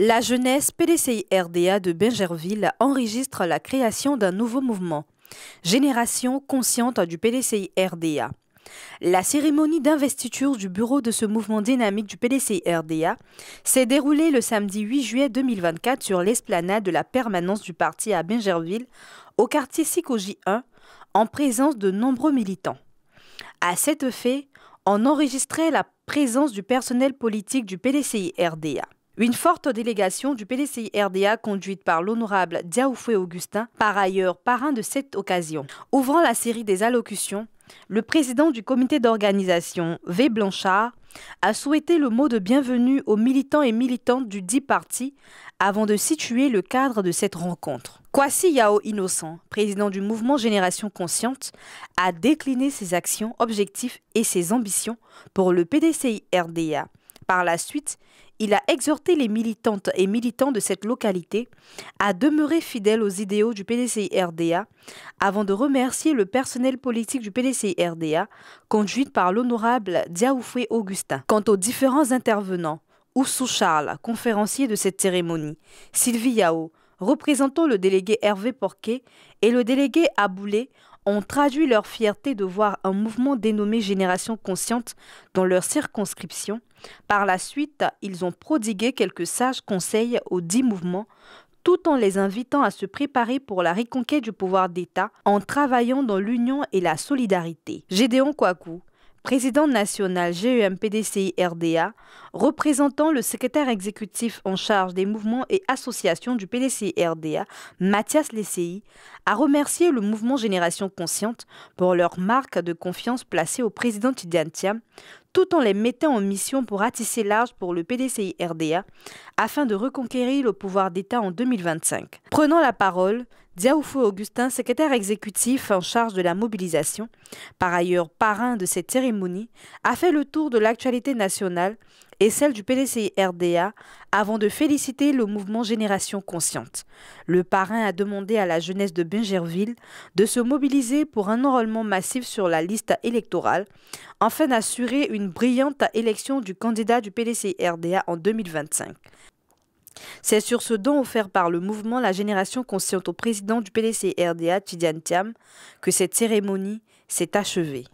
La jeunesse PDCI-RDA de Bingerville enregistre la création d'un nouveau mouvement, Génération consciente du PDCI-RDA. La cérémonie d'investiture du bureau de ce mouvement dynamique du PDCI-RDA s'est déroulée le samedi 8 juillet 2024 sur l'esplanade de la permanence du parti à Bingerville, au quartier Sikoji 1, en présence de nombreux militants. À cet effet, on enregistrait la présence du personnel politique du PDCI-RDA. Une forte délégation du PDCI-RDA conduite par l'honorable Diaoufoué Augustin, par ailleurs parrain de cette occasion. Ouvrant la série des allocutions, le président du comité d'organisation, V. Blanchard, a souhaité le mot de bienvenue aux militants et militantes du dit parti avant de situer le cadre de cette rencontre. Kwasi Yao Innocent, président du mouvement Génération Consciente, a décliné ses actions, objectifs et ses ambitions pour le PDCI-RDA. Par la suite, il a exhorté les militantes et militants de cette localité à demeurer fidèles aux idéaux du PDCI-RDA avant de remercier le personnel politique du PDCI-RDA conduit par l'honorable Diaoufoué Augustin. Quant aux différents intervenants, Oussou Charles, conférencier de cette cérémonie, Sylvie Yao, représentant le délégué Hervé Porquet et le délégué Aboulé, ont traduit leur fierté de voir un mouvement dénommé Génération Consciente dans leur circonscription. Par la suite, ils ont prodigué quelques sages conseils aux 10 mouvements, tout en les invitant à se préparer pour la reconquête du pouvoir d'État en travaillant dans l'union et la solidarité. Gédéon Kouakou, président national GEM-PDCI-RDA, représentant le secrétaire exécutif en charge des mouvements et associations du PDCI-RDA, Mathias Lesseyi, a remercié le mouvement Génération Consciente pour leur marque de confiance placée au président Tidjane Thiam, tout en les mettant en mission pour ratisser large pour le PDCI-RDA afin de reconquérir le pouvoir d'État en 2025. Prenant la parole, Diaoufoué Augustin, secrétaire exécutif en charge de la mobilisation, par ailleurs parrain de cette cérémonie, a fait le tour de l'actualité nationale et celle du PDCI-RDA avant de féliciter le mouvement Génération Consciente. Le parrain a demandé à la jeunesse de Bingerville de se mobiliser pour un enrôlement massif sur la liste électorale afin d'assurer une brillante élection du candidat du PDCI-RDA en 2025. C'est sur ce don offert par le mouvement La Génération Consciente au président du PDCI-RDA, Tidjane Thiam, que cette cérémonie s'est achevée.